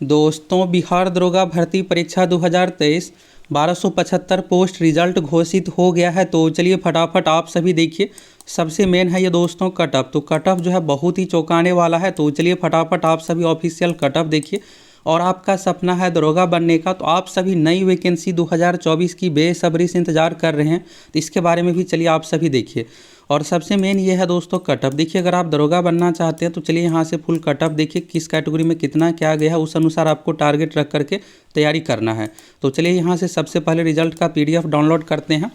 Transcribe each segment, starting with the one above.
दोस्तों, बिहार दरोगा भर्ती परीक्षा 2023 1275 पोस्ट रिजल्ट घोषित हो गया है। तो चलिए फटाफट आप सभी देखिए। सबसे मेन है ये दोस्तों कट ऑफ। तो कट ऑफ जो है बहुत ही चौंकाने वाला है। तो चलिए फटाफट आप सभी ऑफिशियल कट ऑफ देखिए। और आपका सपना है दरोगा बनने का, तो आप सभी नई वैकेंसी 2024 की बेसब्री से इंतजार कर रहे हैं। तो इसके बारे में भी चलिए आप सभी देखिए। और सबसे मेन ये है दोस्तों कट ऑफ। देखिए, अगर आप दरोगा बनना चाहते हैं तो चलिए यहाँ से फुल कट ऑफ देखिए, किस कैटेगरी में कितना क्या गया है, उस अनुसार आपको टारगेट रख करके तैयारी करना है। तो चलिए यहाँ से सबसे पहले रिजल्ट का PDF डाउनलोड करते हैं।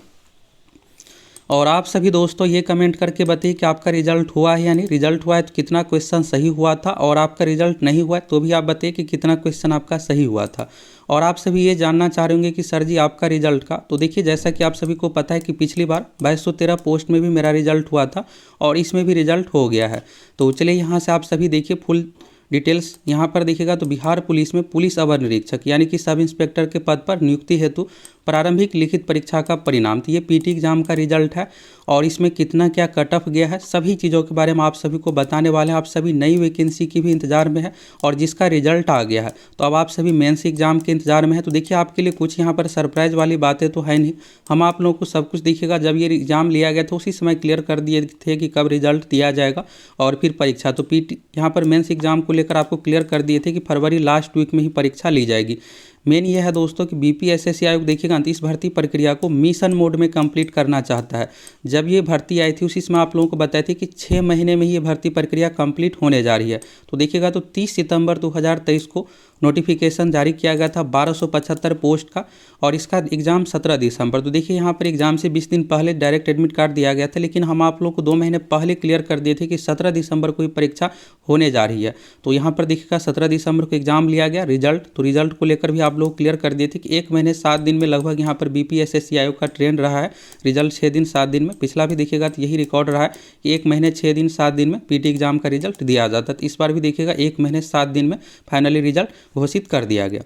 और आप सभी दोस्तों ये कमेंट करके बताइए कि आपका रिजल्ट हुआ है या नहीं। रिजल्ट हुआ है तो कितना क्वेश्चन सही हुआ था, और आपका रिजल्ट नहीं हुआ है तो भी आप बताइए कि कितना क्वेश्चन आपका सही हुआ था। और आप सभी ये जानना चाह रहे होंगे कि सर जी आपका रिजल्ट का, तो देखिए जैसा कि आप सभी को पता है कि पिछली बार 2213 पोस्ट में भी मेरा रिजल्ट हुआ था और इसमें भी रिजल्ट हो गया है। तो चलिए यहाँ से आप सभी देखिए फुल डिटेल्स यहाँ पर देखिएगा। तो बिहार पुलिस में पुलिस अवर निरीक्षक यानी कि सब इंस्पेक्टर के पद पर नियुक्ति हेतु प्रारंभिक लिखित परीक्षा का परिणाम, तो ये PT एग्जाम का रिजल्ट है। और इसमें कितना क्या कट ऑफ गया है, सभी चीज़ों के बारे में आप सभी को बताने वाले हैं। आप सभी नई वैकेंसी की भी इंतजार में है और जिसका रिजल्ट आ गया है, तो अब आप सभी मेंस एग्जाम के इंतजार में है। तो देखिए आपके लिए कुछ यहाँ पर सरप्राइज वाली बातें तो है नहीं। हम आप लोगों को सब कुछ देखिएगा, जब ये एग्ज़ाम लिया गया था उसी समय क्लियर कर दिए थे कि कब रिजल्ट दिया जाएगा और फिर परीक्षा। तो यहाँ पर मेंस एग्जाम को लेकर आपको क्लियर कर दिए थे कि फरवरी लास्ट वीक में ही परीक्षा ली जाएगी। मेन ये है दोस्तों कि BPSSC आयोग देखिएगा इस भर्ती प्रक्रिया को मिशन मोड में कंप्लीट करना चाहता है। जब ये भर्ती आई थी उसी समय आप लोगों को बताई थी कि 6 महीने में ये भर्ती प्रक्रिया कंप्लीट होने जा रही है। तो देखिएगा तो 30 सितंबर 2023 को नोटिफिकेशन जारी किया गया था 1275 पोस्ट का, और इसका एग्ज़ाम 17 दिसंबर। तो देखिए यहाँ पर एग्ज़ाम से 20 दिन पहले डायरेक्ट एडमिट कार्ड दिया गया था, लेकिन हम आप लोगों को 2 महीने पहले क्लियर कर दिए थे कि 17 दिसंबर को ही परीक्षा होने जा रही है। तो यहाँ पर देखिएगा 17 दिसंबर को एग्ज़ाम लिया गया। रिजल्ट, तो रिजल्ट को लेकर भी आप लोग क्लियर कर दिए थे कि 1 महीने 7 दिन में लगभग यहाँ पर BPSSC आयोग का ट्रेंड रहा है। रिजल्ट 6 दिन 7 दिन में, पिछला भी देखिएगा तो यही रिकॉर्ड रहा है कि 1 महीने 6 दिन 7 दिन में PT एग्जाम का रिजल्ट दिया जाता है। तो इस बार भी देखिएगा 1 महीने 7 दिन में फाइनली रिजल्ट घोषित कर दिया गया।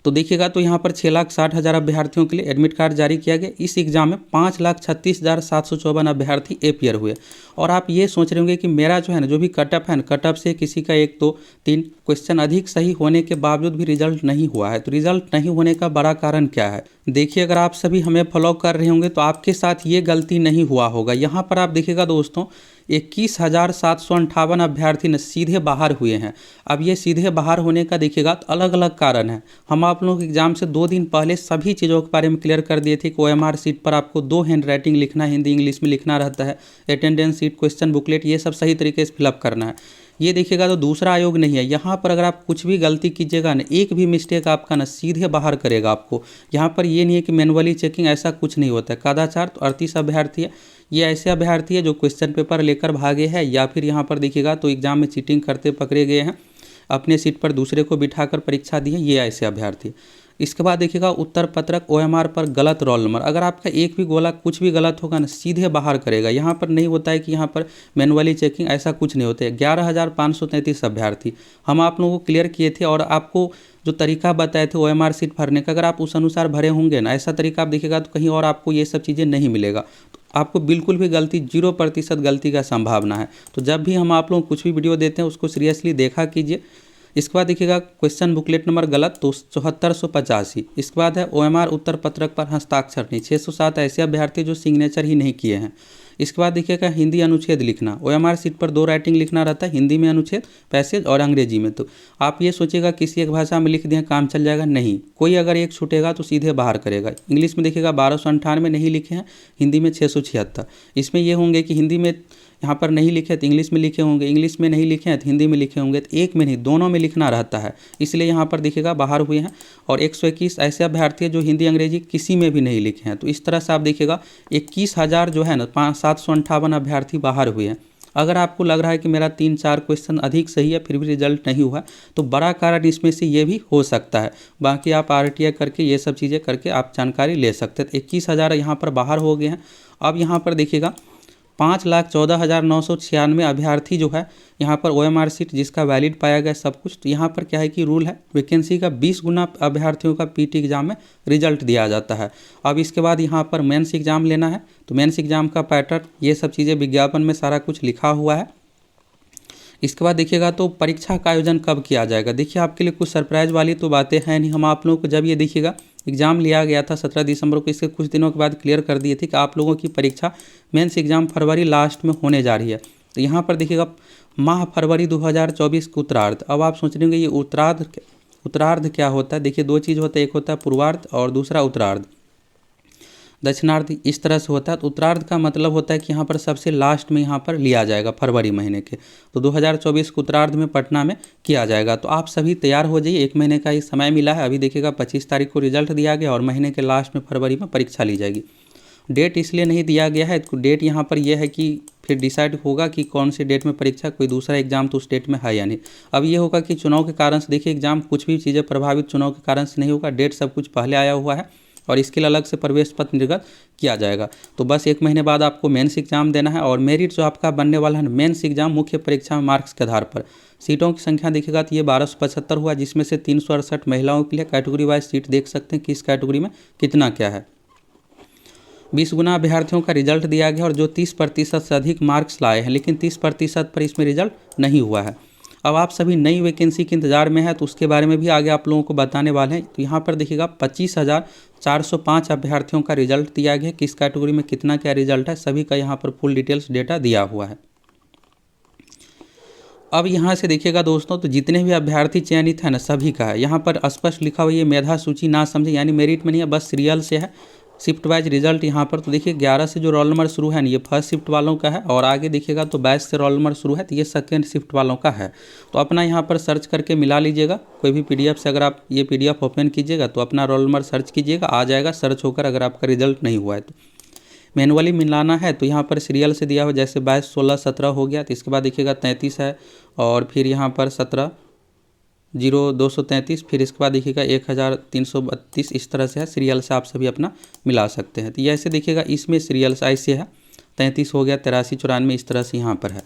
तो देखिएगा तो यहाँ पर 6,60,000 अभ्यर्थियों के लिए एडमिट कार्ड जारी किया गया। इस एग्जाम में 5,36,754 अभ्यर्थी अपियर हुए। और आप ये सोच रहे होंगे कि मेरा जो है ना, जो भी कट ऑफ है ना, कट ऑफ से किसी का 1 2 3 क्वेश्चन अधिक सही होने के बावजूद भी रिजल्ट नहीं हुआ है। तो रिजल्ट नहीं होने का बड़ा कारण क्या है? देखिए, अगर आप सभी हमें फॉलो कर रहे होंगे तो आपके साथ ये गलती नहीं हुआ होगा। यहाँ पर आप देखिएगा दोस्तों 21,758 अभ्यर्थी न सीधे बाहर हुए हैं। अब ये सीधे बाहर होने का देखिएगा तो अलग अलग कारण है। हम आप लोगों के एग्जाम से 2 दिन पहले सभी चीज़ों के बारे में क्लियर कर दिए थे कि OMR सीट पर आपको 2 हैंड राइटिंग लिखना, हिंदी इंग्लिश में लिखना रहता है। अटेंडेंस सीट, क्वेश्चन बुकलेट, ये सब सही तरीके से फिलअप करना है। ये देखिएगा तो दूसरा आयोग नहीं है। यहाँ पर अगर आप कुछ भी गलती कीजिएगा ना, एक भी मिस्टेक आपका ना सीधे बाहर करेगा आपको। यहाँ पर ये नहीं है कि मैनुअली चेकिंग, ऐसा कुछ नहीं होता है। कदाचार तो 38 अभ्यर्थी है। ये ऐसे अभ्यर्थी है जो क्वेश्चन पेपर लेकर भागे हैं, या फिर यहाँ पर देखिएगा तो एग्जाम में चीटिंग करते पकड़े गए हैं, अपने सीट पर दूसरे को बिठाकर परीक्षा दी है, ये ऐसे अभ्यर्थी। इसके बाद देखिएगा उत्तर पत्रक OMR पर गलत रोल नंबर। अगर आपका एक भी गोला कुछ भी गलत होगा ना, सीधे बाहर करेगा। यहाँ पर नहीं होता है कि यहाँ पर मैनुअली चेकिंग, ऐसा कुछ नहीं होता है। 11,533 अभ्यर्थी हम आप लोगों को क्लियर किए थे, और आपको जो तरीका बताए थे OMR सीट भरने का, अगर आप उस अनुसार भरे होंगे ना, ऐसा तरीका आप देखिएगा तो कहीं और आपको ये सब चीज़ें नहीं मिलेगा। तो आपको बिल्कुल भी गलती, 0% गलती का संभावना है। तो जब भी हम आप लोग कुछ भी वीडियो देते हैं उसको सीरियसली देखा कीजिए। इसके बाद देखिएगा क्वेश्चन बुकलेट नंबर गलत, तो 7485। इसके बाद है OMR उत्तर पत्रक पर हस्ताक्षर नहीं, 607 ऐसे अभ्यर्थी जो सिग्नेचर ही नहीं किए हैं। इसके बाद देखिएगा हिंदी अनुच्छेद लिखना। OMR सीट पर 2 राइटिंग लिखना रहता है, हिंदी में अनुच्छेद, पैसेज और अंग्रेजी में। तो आप ये सोचिएगा किसी एक भाषा में लिख दें काम चल जाएगा, नहीं। कोई अगर एक छूटेगा तो सीधे बाहर करेगा। इंग्लिश में देखिएगा 1298 नहीं लिखे हैं, हिंदी में 676। इसमें ये होंगे कि हिंदी में यहाँ पर नहीं लिखे तो इंग्लिश में लिखे होंगे, इंग्लिश में नहीं लिखे हैं तो हिंदी में लिखे होंगे। तो एक में नहीं, दोनों में लिखना रहता है, इसलिए यहाँ पर देखिएगा बाहर हुए हैं। और 121 ऐसे अभ्यर्थी हैं जो हिंदी अंग्रेजी किसी में भी नहीं लिखे हैं। तो इस तरह से आप देखिएगा 21,000 जो है ना 758 अभ्यर्थी बाहर हुए हैं। अगर आपको लग रहा है कि मेरा 3-4 क्वेश्चन अधिक सही है फिर भी रिजल्ट नहीं हुआ, तो बड़ा कारण इसमें से ये भी हो सकता है। बाकी आप RTI करके ये सब चीज़ें करके आप जानकारी ले सकते हैं। 21,000 यहाँ पर बाहर हो गए हैं। अब यहाँ पर देखिएगा 5,14,996 अभ्यर्थी जो है यहाँ पर OMR सीट जिसका वैलिड पाया गया सब कुछ। तो यहाँ पर क्या है कि रूल है, वैकेंसी का 20 गुना अभ्यर्थियों का PT एग्जाम में रिजल्ट दिया जाता है। अब इसके बाद यहाँ पर मेंस एग्जाम लेना है, तो मेंस एग्जाम का पैटर्न, ये सब चीज़ें विज्ञापन में सारा कुछ लिखा हुआ है। इसके बाद देखिएगा तो परीक्षा का आयोजन कब किया जाएगा। देखिए आपके लिए कुछ सरप्राइज वाली तो बातें हैं नहीं। हम आप लोगों को जब ये देखिएगा एग्ज़ाम लिया गया था 17 दिसंबर को, इसके कुछ दिनों के बाद क्लियर कर दिए थे कि आप लोगों की परीक्षा मेंस एग्ज़ाम फरवरी लास्ट में होने जा रही है। तो यहाँ पर देखिएगा माह फरवरी 2024 का उत्तरार्ध। अब आप सोच रहे होंगे ये उत्तरार्ध क्या होता है। देखिए दो चीज़ होता है, एक होता है पूर्वार्ध और दूसरा उत्तरार्ध, दक्षिणार्ध इस तरह से होता है। तो उत्तरार्ध का मतलब होता है कि यहाँ पर सबसे लास्ट में यहाँ पर लिया जाएगा फरवरी महीने के। तो 2024 के उत्तरार्ध में पटना में किया जाएगा। तो आप सभी तैयार हो जाइए, 1 महीने का ही समय मिला है। अभी देखिएगा 25 तारीख को रिजल्ट दिया गया और महीने के लास्ट में फरवरी में परीक्षा ली जाएगी। डेट इसलिए नहीं दिया गया है, डेट यहाँ पर यह है कि फिर डिसाइड होगा कि कौन से डेट में परीक्षा, कोई दूसरा एग्जाम तो उस डेट में है या नहीं। अब ये होगा कि चुनाव के कारण से देखिए एग्जाम कुछ भी चीज़ें प्रभावित चुनाव के कारण से नहीं होगा। डेट सब कुछ पहले आया हुआ है और इसके लिए अलग से प्रवेश पत्र निर्गत किया जाएगा। तो बस 1 महीने बाद आपको मेंस एग्जाम देना है और मेरिट जो आपका बनने वाला है मेंस एग्जाम मुख्य परीक्षा में मार्क्स के आधार पर। सीटों की संख्या देखिएगा तो ये 1275 हुआ, जिसमें से 368 महिलाओं के लिए। कैटेगरी वाइज सीट देख सकते हैं कि इस कैटेगरी में कितना क्या है। 20 गुना अभ्यर्थियों का रिजल्ट दिया गया और जो 30% से अधिक मार्क्स लाए हैं, लेकिन 30% पर इसमें रिजल्ट नहीं हुआ है। अब आप सभी नई वैकेंसी के इंतजार में है तो उसके बारे में भी आगे आप लोगों को बताने वाले हैं। तो यहाँ पर देखिएगा 25,405 अभ्यर्थियों का रिजल्ट दिया गया है। किस कैटेगरी में कितना क्या रिजल्ट है सभी का यहाँ पर फुल डिटेल्स डेटा दिया हुआ है। अब यहाँ से देखिएगा दोस्तों, तो जितने भी अभ्यर्थी चयनित है ना सभी का है। यहाँ पर स्पष्ट लिखा हुआ ये मेधा सूची ना समझे, यानी मेरिट में नहीं है, बस सीरियल से है। शिफ्ट वाइज रिजल्ट यहाँ पर तो देखिए 11 से जो रोल नंबर शुरू है ना ये फर्स्ट शिफ्ट वालों का है और आगे देखिएगा तो 22 से रोल नंबर शुरू है तो ये सेकेंड शिफ्ट वालों का है। तो अपना यहाँ पर सर्च करके मिला लीजिएगा। कोई भी PDF से अगर आप ये PDF ओपन कीजिएगा तो अपना रोल नंबर सर्च कीजिएगा, आ जाएगा सर्च होकर। अगर आपका रिजल्ट नहीं हुआ है तो मैनुअली मिलाना है। तो यहाँ पर सीरियल से दिया हुआ जैसे 22, 16, 17 हो गया। तो इसके बाद देखिएगा 33 है और फिर यहाँ पर 17-0-233, फिर इसके बाद देखिएगा 1332 इस तरह से है। सीरियल से आप सभी अपना मिला सकते हैं। तो ये ऐसे देखिएगा इसमें सीरियल से ऐसे है 33 हो गया, 83, 94 इस तरह से यहाँ पर है।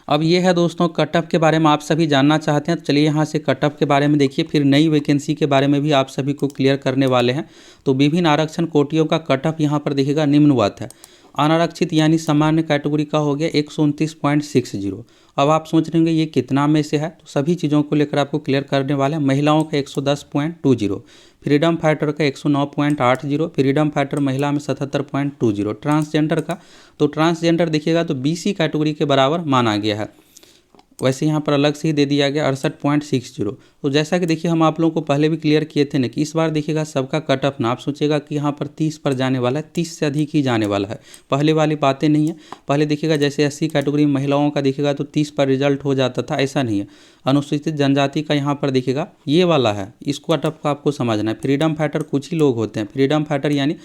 अब ये है दोस्तों कट ऑफ के बारे में आप सभी जानना चाहते हैं तो चलिए यहाँ से कट ऑफ के बारे में देखिए। फिर नई वैकेंसी के बारे में भी आप सभी को क्लियर करने वाले हैं। तो विभिन्न आरक्षण कोटियों का कट ऑफ यहाँ पर देखिएगा निम्नवत है। अनारक्षित यानी सामान्य कैटेगरी का हो गया 129.60। अब आप सोच रहे होंगे ये कितना में से है, तो सभी चीज़ों को लेकर आपको क्लियर करने वाले हैं। महिलाओं का 110.20, फ्रीडम फाइटर का 109.80, फ्रीडम फाइटर महिला में 77.20। ट्रांसजेंडर का तो ट्रांसजेंडर देखिएगा तो BC कैटेगरी के बराबर माना गया है, वैसे यहाँ पर अलग से ही दे दिया गया 68.60। तो जैसा कि देखिए हम आप लोगों को पहले भी क्लियर किए थे ना कि इस बार देखिएगा सबका कट ऑफ ना आप सोचेगा कि यहाँ पर 30 पर जाने वाला है, 30 से अधिक ही जाने वाला है। पहले वाली बातें नहीं है। पहले देखिएगा जैसे SC कैटेगरी में महिलाओं का देखिएगा तो 30 पर रिजल्ट हो जाता था, ऐसा नहीं है। अनुसूचित जनजाति का यहाँ पर देखिएगा ये वाला है, इस कट ऑफ को आपको समझना है। फ्रीडम फाइटर कुछ ही लोग होते हैं। फ्रीडम फाइटर यानी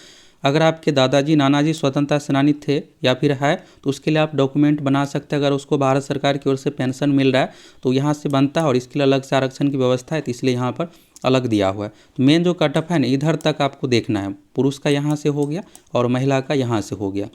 अगर आपके दादाजी नानाजी स्वतंत्रता सेनानी थे या फिर है तो उसके लिए आप डॉक्यूमेंट बना सकते हैं। अगर उसको भारत सरकार की ओर से पेंशन मिल रहा है तो यहाँ से बनता है और इसके लिए अलग से आरक्षण की व्यवस्था है, तो इसलिए यहाँ पर अलग दिया हुआ है। तो मेन जो कट ऑफ है ना इधर तक आपको देखना है। पुरुष का यहाँ से हो गया और महिला का यहाँ से हो गया।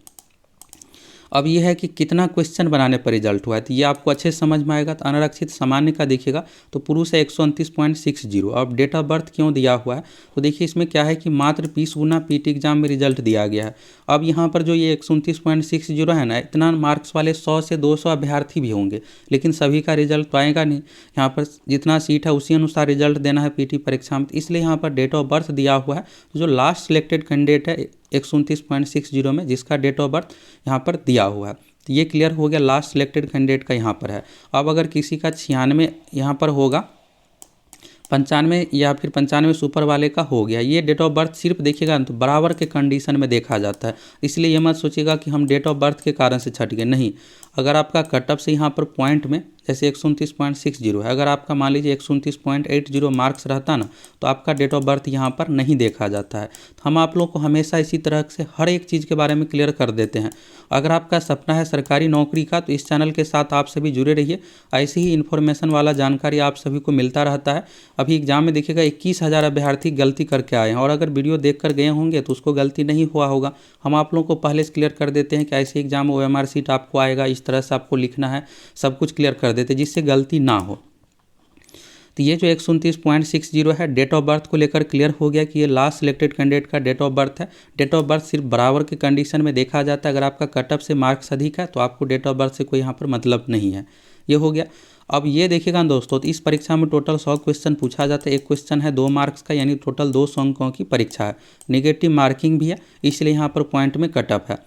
अब ये है कि कितना क्वेश्चन बनाने पर रिजल्ट हुआ है, तो ये आपको अच्छे से समझ में आएगा। तो अनारक्षित सामान्य का देखिएगा तो पुरुष है 129.60। अब डेट ऑफ बर्थ क्यों दिया हुआ है तो देखिए इसमें क्या है कि मात्र 20 गुना PT एग्जाम में रिजल्ट दिया गया है। अब यहाँ पर जो ये 129.60 है ना, इतना मार्क्स वाले 100 से 200 अभ्यर्थी भी होंगे, लेकिन सभी का रिजल्ट तो आएगा नहीं। यहाँ पर जितना सीट है उसी अनुसार रिजल्ट देना है PT परीक्षा में, इसलिए यहाँ पर डेट ऑफ बर्थ दिया हुआ है। जो लास्ट सिलेक्टेड कैंडिडेट है 129.60 में, जिसका डेट ऑफ बर्थ यहाँ पर दिया हुआ है। तो ये क्लियर हो गया, लास्ट सिलेक्टेड कैंडिडेट का यहाँ पर है। अब अगर किसी का 96 यहाँ पर होगा, 95 या फिर 95 सुपर वाले का हो गया, ये डेट ऑफ बर्थ सिर्फ देखिएगा तो बराबर के कंडीशन में देखा जाता है। इसलिए ये मत सोचिएगा कि हम डेट ऑफ बर्थ के कारण से छट गए, नहीं। अगर आपका कट ऑफ से यहाँ पर पॉइंट में जैसे 129.60 है, अगर आपका मान लीजिए 129.80 मार्क्स रहता ना तो आपका डेट ऑफ बर्थ यहाँ पर नहीं देखा जाता है। तो हम आप लोग को हमेशा इसी तरह से हर एक चीज़ के बारे में क्लियर कर देते हैं। अगर आपका सपना है सरकारी नौकरी का तो इस चैनल के साथ आप सभी जुड़े रहिए। ऐसी ही इन्फॉर्मेशन वाला जानकारी आप सभी को मिलता रहता है। अभी एग्जाम में देखिएगा 21,000 अभ्यर्थी गलती करके आए हैं और अगर वीडियो देख कर गए होंगे तो उसको गलती नहीं हुआ होगा। हम आप लोगों को पहले से क्लियर कर देते हैं कि ऐसे एग्जाम OMR सीट आपको आएगा, इस तरह से आपको लिखना है, सब कुछ क्लियर कर देते जिससे गलती ना हो। तो ये जो 129.60 है डेट ऑफ बर्थ को लेकर क्लियर हो गया कि ये लास्ट सिलेक्टेड कैंडिडेट का डेट ऑफ बर्थ है। डेट ऑफ बर्थ सिर्फ बराबर के कंडीशन में देखा जाता है। अगर आपका कट ऑफ से मार्क्स अधिक है तो आपको डेट ऑफ बर्थ से कोई यहाँ पर मतलब नहीं है। ये हो गया। अब ये देखिएगा दोस्तों, तो इस परीक्षा में टोटल 100 क्वेश्चन पूछा जाता है। एक क्वेश्चन है 2 मार्क्स का, यानी टोटल 200 अंकों की परीक्षा है। नेगेटिव मार्किंग भी है, इसलिए यहाँ पर पॉइंट में कटअप है।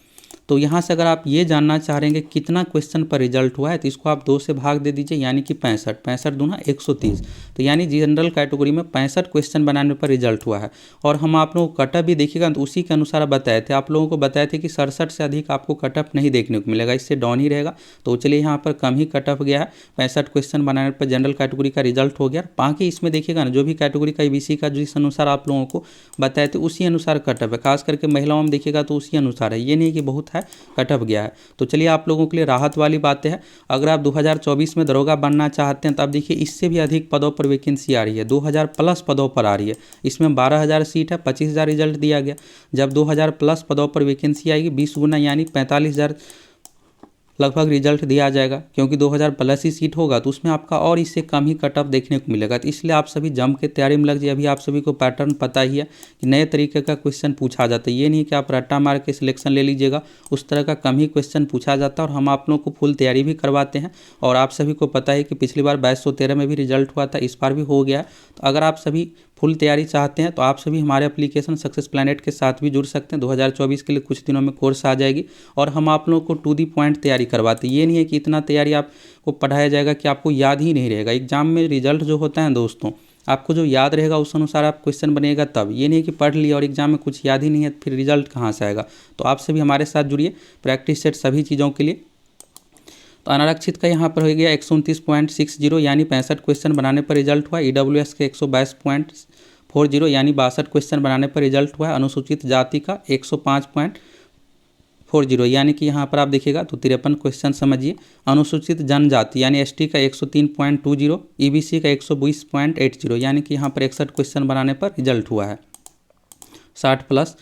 तो यहाँ से अगर आप ये जानना चाह रहे हैं कि कितना क्वेश्चन पर रिजल्ट हुआ है, तो इसको आप 2 से भाग दे दीजिए, यानी कि 65 65 दूना 130। तो यानी जनरल कैटेगरी में 65 क्वेश्चन बनाने पर रिजल्ट हुआ है। और हम आप लोगों को कटअप भी देखिएगा तो उसी के अनुसार बताए थे, आप लोगों को बताए थे कि 67 से अधिक आपको कटअप नहीं देखने को मिलेगा, इससे डाउन ही रहेगा। तो चलिए यहाँ पर कम ही कटअप गया है, 65 क्वेश्चन बनाने पर जनरल कैटेगरी का रिजल्ट हो गया। बाकी इसमें देखिएगा ना, जो भी कैटेगरी का ईबीसी का जिस अनुसार आप लोगों को बताए थे उसी अनुसार कटअप है। खास करके महिलाओं में देखिएगा तो उसी अनुसार है, ये नहीं कि बहुत है कटअप गया है। तो चलिए आप लोगों के लिए राहत वाली बातें हैं, अगर आप 2024 में दरोगा बनना चाहते हैं तो आप देखिए इससे भी अधिक पदों पर वैकेंसी आ रही है, 2000 प्लस पदों पर आ रही है। इसमें 12,000 सीट है, 25,000 रिजल्ट दिया गया। जब 2000 प्लस पदों पर वैकेंसी आएगी 20 गुना यानी 45,000 लगभग रिजल्ट दिया जाएगा, क्योंकि 2000 प्लस ही सीट होगा तो उसमें आपका और इससे कम ही कट ऑफ देखने को मिलेगा। तो इसलिए आप सभी जम के तैयारी में लग जाइए। अभी आप सभी को पैटर्न पता ही है कि नए तरीके का क्वेश्चन पूछा जाता है, ये नहीं कि आप रट्टा मार के सिलेक्शन ले लीजिएगा, उस तरह का कम ही क्वेश्चन पूछा जाता है। और हम आप लोगों को फुल तैयारी भी करवाते हैं। और आप सभी को पता है कि पिछली बार 2213 में भी रिजल्ट हुआ था, इस बार भी हो गया है। तो अगर आप सभी फुल तैयारी चाहते हैं तो आप सभी हमारे एप्लीकेशन सक्सेस प्लैनेट के साथ भी जुड़ सकते हैं। 2024 के लिए कुछ दिनों में कोर्स आ जाएगी और हम आप लोगों को टू दी पॉइंट तैयारी करवाते हैं। ये नहीं है कि इतना तैयारी आपको पढ़ाया जाएगा कि आपको याद ही नहीं रहेगा। एग्जाम में रिजल्ट जो होता है दोस्तों, आपको जो याद रहेगा उस अनुसार आप क्वेश्चन बनेगा तब। ये नहीं कि पढ़ लिया और एग्जाम में कुछ याद ही नहीं है, फिर रिजल्ट कहाँ से आएगा। तो आप सभी हमारे साथ जुड़िए प्रैक्टिस सेट सभी चीज़ों के लिए। तो अनारक्षित का यहाँ पर हो गया 129.60 यानी 65 क्वेश्चन बनाने पर रिजल्ट हुआ। EWS के 122.40 यानी 62 क्वेश्चन बनाने पर रिजल्ट हुआ है। अनुसूचित जाति का 105.40 यानी कि यहाँ पर आप देखिएगा तो 53 क्वेश्चन समझिए। अनुसूचित जनजाति यानी ST का 103.20, EBC का 120.80 यानी कि यहाँ पर 61 क्वेश्चन बनाने पर रिजल्ट हुआ है 60 प्लस।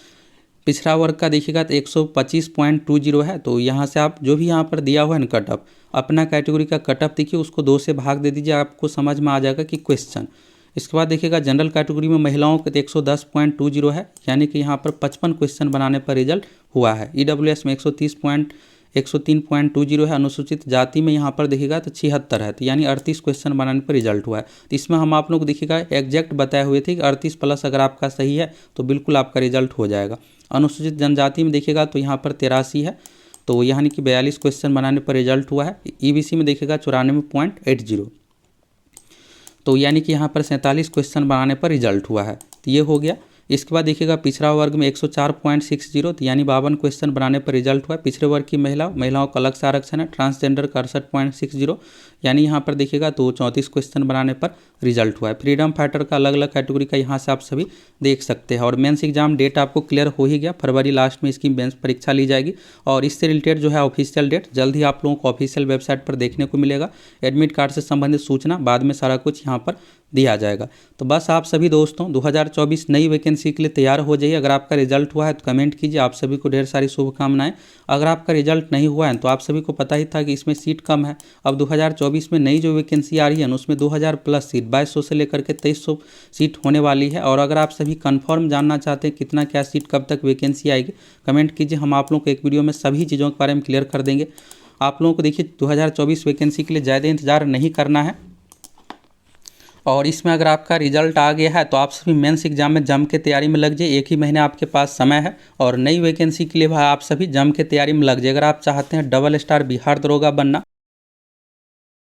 पिछड़ा वर्ग का देखिएगा तो 125.20 है। तो यहाँ से आप जो भी यहाँ पर दिया हुआ है ना कटअप, अपना कैटेगरी का कटअप देखिए, उसको 2 से भाग दे दीजिए, आपको समझ में आ जाएगा कि क्वेश्चन। इसके बाद देखिएगा जनरल कैटेगरी में महिलाओं का 110.20 है, यानी कि यहाँ पर 55 क्वेश्चन बनाने पर रिजल्ट हुआ है। EWS में 103.20 है। अनुसूचित जाति में यहाँ पर देखिएगा तो 76 है, तो यानी 38 क्वेश्चन बनाने पर रिजल्ट हुआ है। तो इसमें हम आप लोग को देखिएगा एग्जैक्ट बताए हुए थे कि 38 प्लस अगर आपका सही है तो बिल्कुल आपका रिजल्ट हो जाएगा। अनुसूचित जनजाति में देखिएगा तो यहाँ पर 83 है, तो यानी कि 42 क्वेश्चन बनाने पर रिजल्ट हुआ है। EBC में देखिएगा 94.80, तो यानी कि यहाँ पर 47 क्वेश्चन बनाने पर रिजल्ट हुआ है। तो ये हो गया। इसके बाद देखिएगा पिछड़ा वर्ग में 104.60 तो यानी 52 क्वेश्चन बनाने पर रिजल्ट हुआ है। पिछड़े वर्ग की महिलाओं का अलग से आरक्षण है। ट्रांसजेंडर का 68.60 यानी यहाँ पर देखिएगा तो 34 क्वेश्चन बनाने पर रिजल्ट हुआ है। फ्रीडम फाइटर का अलग अलग कैटेगरी का यहाँ से आप सभी देख सकते हैं। और मेंस एग्जाम डेट आपको क्लियर हो ही गया, फरवरी लास्ट में इसकी मेंस परीक्षा ली जाएगी। और इससे रिलेटेड जो है ऑफिशियल डेट जल्द ही आप लोगों को ऑफिशियल वेबसाइट पर देखने को मिलेगा। एडमिट कार्ड से संबंधित सूचना बाद में सारा कुछ यहाँ पर दिया जाएगा। तो बस आप सभी दोस्तों 2024 नई वैकेंसी के लिए तैयार हो जाइए। अगर आपका रिजल्ट हुआ है तो कमेंट कीजिए। आप सभी को ढेर सारी शुभकामनाएं। अगर आपका रिजल्ट नहीं हुआ है तो आप सभी को पता ही था कि इसमें सीट कम है। अब 2024 में नई जो वैकेंसी आ रही है ना, उसमें 2000 प्लस सीट 2200 से लेकर के 2300 सीट होने वाली है। और अगर आप सभी कंफर्म जानना चाहते हैं कितना क्या सीट कब तक वैकेंसी आएगी, कमेंट कीजिए। हम आप लोगों को एक वीडियो में सभी चीज़ों के बारे में क्लियर कर देंगे। आप लोगों को देखिए 2024 वैकेंसी के लिए ज़्यादा इंतजार नहीं करना है। और इसमें अगर आपका रिजल्ट आ गया है तो आप सभी मेंस एग्जाम में जम के तैयारी में लग जाइए। 1 ही महीने आपके पास समय है और नई वैकेंसी के लिए भाई आप सभी जम के तैयारी में लग जाइए। अगर आप चाहते हैं डबल स्टार बिहार दरोगा बनना